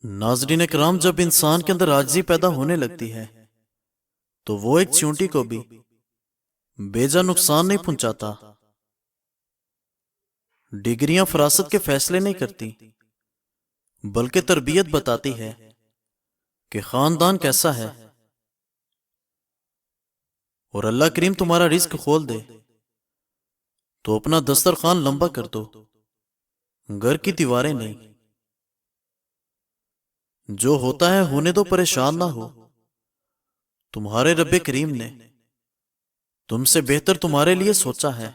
ناظرین کرام، جب انسان کے اندر عاجزی پیدا ہونے لگتی ہے تو وہ ایک چیونٹی کو بھی بیجا نقصان نہیں پہنچاتا۔ ڈگریاں فراست کے فیصلے نہیں کرتی، بلکہ تربیت بتاتی ہے کہ خاندان کیسا ہے۔ اور اللہ کریم تمہارا رزق کھول دے تو اپنا دسترخوان لمبا کر دو، گھر کی دیواریں نہیں۔ جو ہوتا ہے ہونے دو، پریشان نہ ہو، تمہارے رب کریم نے تم سے بہتر تمہارے لیے سوچا ہے۔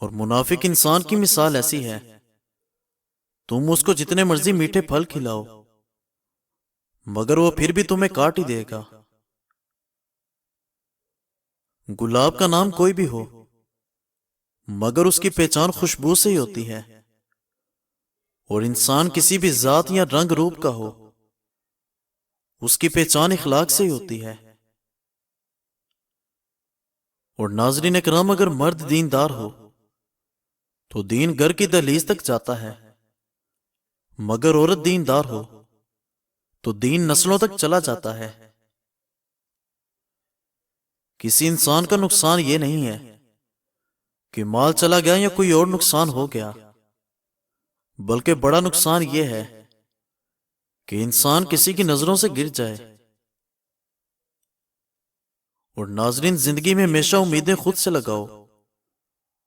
اور منافق انسان کی مثال ایسی ہے، تم اس کو جتنے مرضی میٹھے پھل کھلاؤ مگر وہ پھر بھی تمہیں کاٹ ہی دے گا۔ گلاب کا نام کوئی بھی ہو مگر اس کی پہچان خوشبو سے ہی ہوتی ہے، اور انسان کسی بھی ذات یا رنگ روپ کا ہو اس کی پہچان اخلاق سے ہی ہوتی ہے۔ اور ناظرین کرام، اگر مرد دیندار ہو تو دین گھر کی دہلیز تک جاتا ہے، مگر عورت دیندار ہو تو دین نسلوں تک چلا جاتا ہے۔ کسی انسان کا نقصان یہ نہیں ہے کہ مال چلا گیا یا کوئی اور نقصان ہو گیا، بلکہ بڑا نقصان یہ ہے کہ انسان کسی کی نظروں سے گر جائے۔ اور ناظرین، زندگی میں ہمیشہ امیدیں خود سے لگاؤ،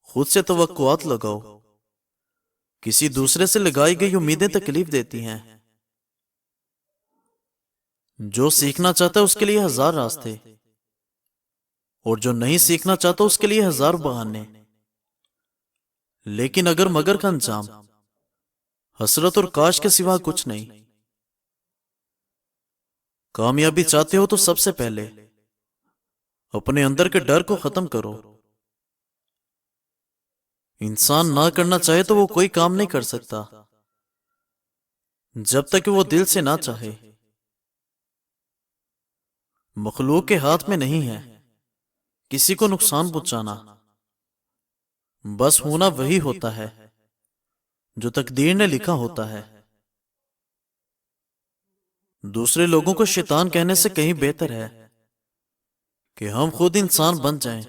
خود سے توقعات لگاؤ۔ کسی دوسرے سے لگائی گئی امیدیں تکلیف دیتی ہیں۔ جو سیکھنا چاہتا ہے اس کے لیے ہزار راستے، اور جو نہیں سیکھنا چاہتا اس کے لیے ہزار بہانے۔ لیکن اگر مگر کا انجام حسرت اور کاش کے سوا کچھ نہیں۔ کامیابی چاہتے ہو تو سب سے پہلے اپنے اندر کے ڈر کو ختم کرو۔ انسان نہ کرنا چاہے تو وہ کوئی کام نہیں کر سکتا جب تک کہ وہ دل سے نہ چاہے۔ مخلوق کے ہاتھ میں نہیں ہے کسی کو نقصان پہنچانا، بس ہونا وہی ہوتا ہے جو تقدیر نے لکھا ہوتا ہے۔ دوسرے لوگوں کو شیطان کہنے سے کہیں بہتر ہے کہ ہم خود انسان بن جائیں۔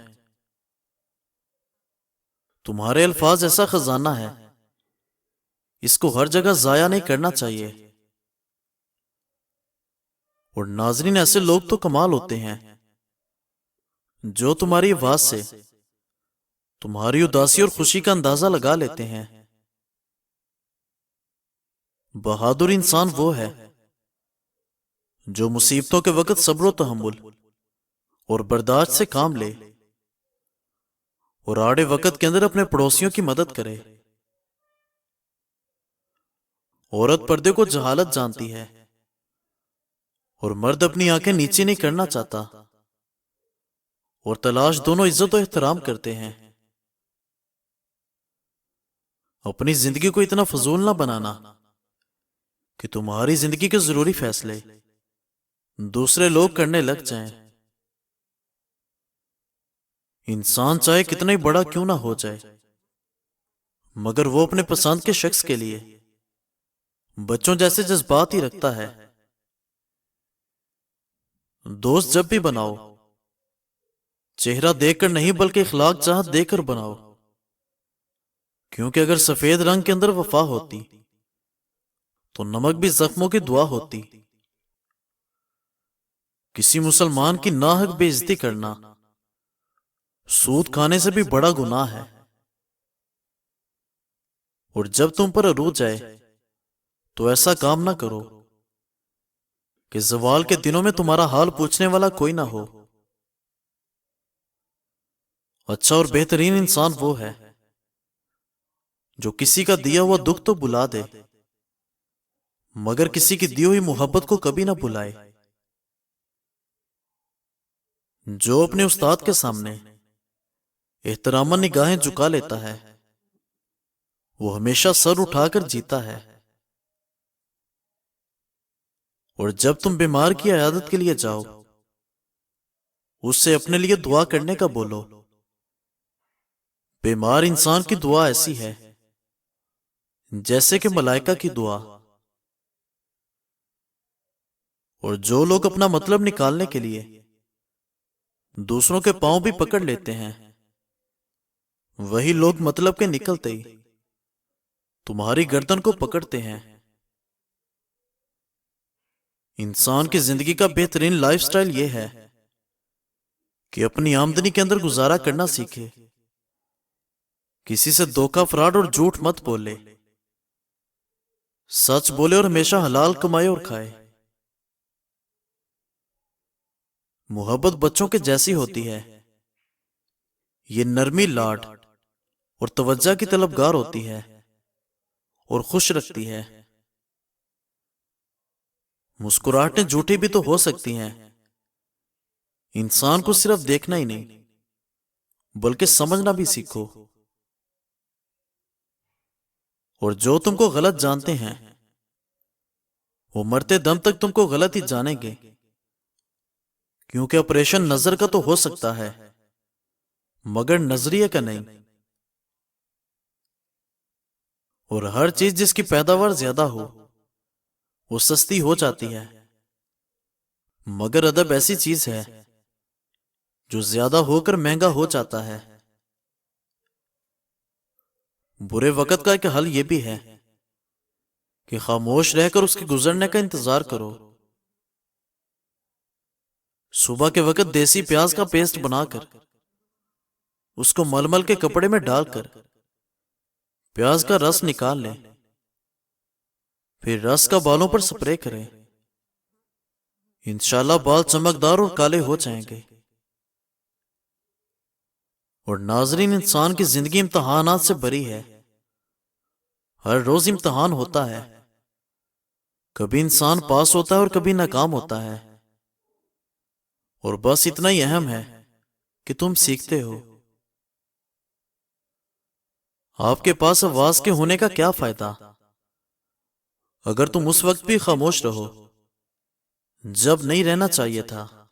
تمہارے الفاظ ایسا خزانہ ہے، اس کو ہر جگہ ضائع نہیں کرنا چاہیے۔ اور ناظرین، ایسے لوگ تو کمال ہوتے ہیں جو تمہاری آواز سے تمہاری اداسی اور خوشی کا اندازہ لگا لیتے ہیں۔ بہادر انسان وہ ہے جو مصیبتوں کے وقت صبر و تحمل اور برداشت سے کام لے، اور آڑے وقت کے اندر اپنے پڑوسیوں کی مدد کرے۔ عورت پردے کو جہالت جانتی ہے، اور مرد اپنی آنکھیں نیچے نہیں کرنا چاہتا، اور تلاش دونوں عزت و احترام کرتے ہیں۔ اپنی زندگی کو اتنا فضول نہ بنانا کہ تمہاری زندگی کے ضروری فیصلے دوسرے لوگ کرنے لگ جائیں۔ انسان چاہے کتنا ہی بڑا کیوں نہ ہو جائے، مگر وہ اپنے پسند کے شخص کے لیے بچوں جیسے جذبات ہی رکھتا ہے۔ دوست جب بھی بناؤ، چہرہ دیکھ کر نہیں بلکہ اخلاق چاہت دے کر بناؤ، کیونکہ اگر سفید رنگ کے اندر وفا ہوتی تو نمک بھی زخموں کی دعا ہوتی۔ کسی مسلمان کی ناحق بے عزتی کرنا سود کھانے سے بھی بڑا گناہ ہے۔ اور جب تم پر عروج آئے تو ایسا کام نہ کرو کہ زوال کے دنوں میں تمہارا حال پوچھنے والا کوئی نہ ہو۔ اچھا اور بہترین انسان وہ ہے جو کسی کا دیا ہوا دکھ تو بلا دے، مگر کسی کی دی ہوئی محبت کو کبھی نہ بلائے۔ جو اپنے استاد کے سامنے احتراماً نگاہیں جھکا لیتا ہے وہ ہمیشہ سر اٹھا کر جیتا ہے۔ اور جب تم بیمار کی عیادت کے لیے جاؤ، اس سے اپنے لیے دعا کرنے کا بولو۔ بیمار انسان کی دعا ایسی ہے جیسے کہ ملائکہ کی دعا۔ اور جو لوگ اپنا مطلب نکالنے کے لیے دوسروں کے پاؤں بھی پکڑ لیتے ہیں، وہی لوگ مطلب کے نکلتے ہی تمہاری گردن کو پکڑتے ہیں۔ انسان کی زندگی کا بہترین لائف سٹائل یہ ہے کہ اپنی آمدنی کے اندر گزارا کرنا سیکھے، کسی سے دھوکہ فراڈ اور جھوٹ مت بولے، سچ بولے اور ہمیشہ حلال کمائے اور کھائے۔ محبت بچوں کے جیسی ہوتی ہے، یہ نرمی، لاڈ اور توجہ کی طلبگار ہوتی ہے اور خوش رکھتی ہے۔ مسکراہٹیں جھوٹی بھی تو ہو سکتی ہیں، انسان کو صرف دیکھنا ہی نہیں بلکہ سمجھنا بھی سیکھو۔ اور جو تم کو غلط جانتے ہیں وہ مرتے دم تک تم کو غلط ہی جانیں گے، کیونکہ آپریشن نظر کا تو ہو سکتا ہے مگر نظریے کا نہیں۔ اور ہر چیز جس کی پیداوار زیادہ ہو وہ سستی ہو جاتی ہے، مگر ادب ایسی چیز ہے جو زیادہ ہو کر مہنگا ہو جاتا ہے۔ برے وقت کا ایک حل یہ بھی ہے کہ خاموش رہ کر اس کے گزرنے کا انتظار کرو۔ صبح کے وقت دیسی پیاز کا پیسٹ بنا کر اس کو ململ کے کپڑے میں ڈال کر پیاز کا رس نکال لیں، پھر رس کا بالوں پر سپرے کریں، انشاءاللہ بال چمکدار اور کالے ہو جائیں گے۔ اور ناظرین، انسان کی زندگی امتحانات سے بھری ہے، ہر روز امتحان ہوتا ہے، کبھی انسان پاس ہوتا ہے اور کبھی ناکام ہوتا ہے، اور بس اتنا ہی اہم ہے کہ تم سیکھتے ہو۔ آپ کے پاس آواز کے ہونے کا کیا فائدہ اگر تم اس وقت بھی خاموش رہو جب نہیں رہنا چاہیے تھا۔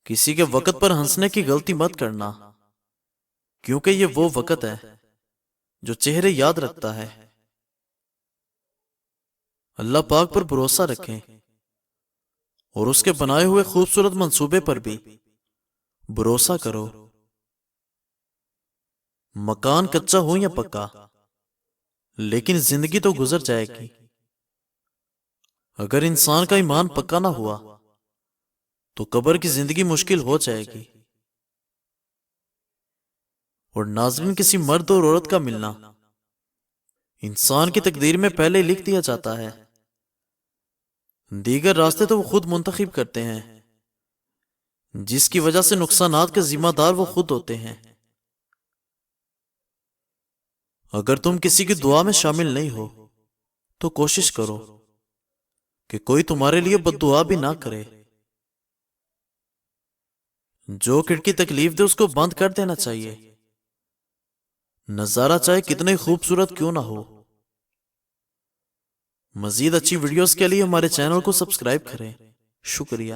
کسی کے وقت پر ہنسنے کی غلطی مت کرنا، کیونکہ یہ وہ وقت ہے جو چہرے یاد رکھتا ہے۔ اللہ پاک پر بھروسہ رکھیں اور اس کے بنائے ہوئے خوبصورت منصوبے پر بھی بھروسہ کرو۔ مکان کچا ہو یا پکا، لیکن زندگی تو گزر جائے گی۔ اگر انسان کا ایمان پکا نہ ہوا تو قبر کی زندگی مشکل ہو جائے گی۔ اور ناظرین، کسی مرد اور عورت کا ملنا انسان کی تقدیر میں پہلے لکھ دیا جاتا ہے، دیگر راستے تو وہ خود منتخب کرتے ہیں، جس کی وجہ سے نقصانات کے ذمہ دار وہ خود ہوتے ہیں۔ اگر تم کسی کی دعا میں شامل نہیں ہو تو کوشش کرو کہ کوئی تمہارے لیے بد دعا بھی نہ کرے۔ جو کھڑکی تکلیف دے اس کو بند کر دینا چاہیے، نظارہ چاہے کتنے خوبصورت کیوں نہ ہو۔ مزید اچھی ویڈیوز کے لیے ہمارے چینل کو سبسکرائب کریں۔ شکریہ۔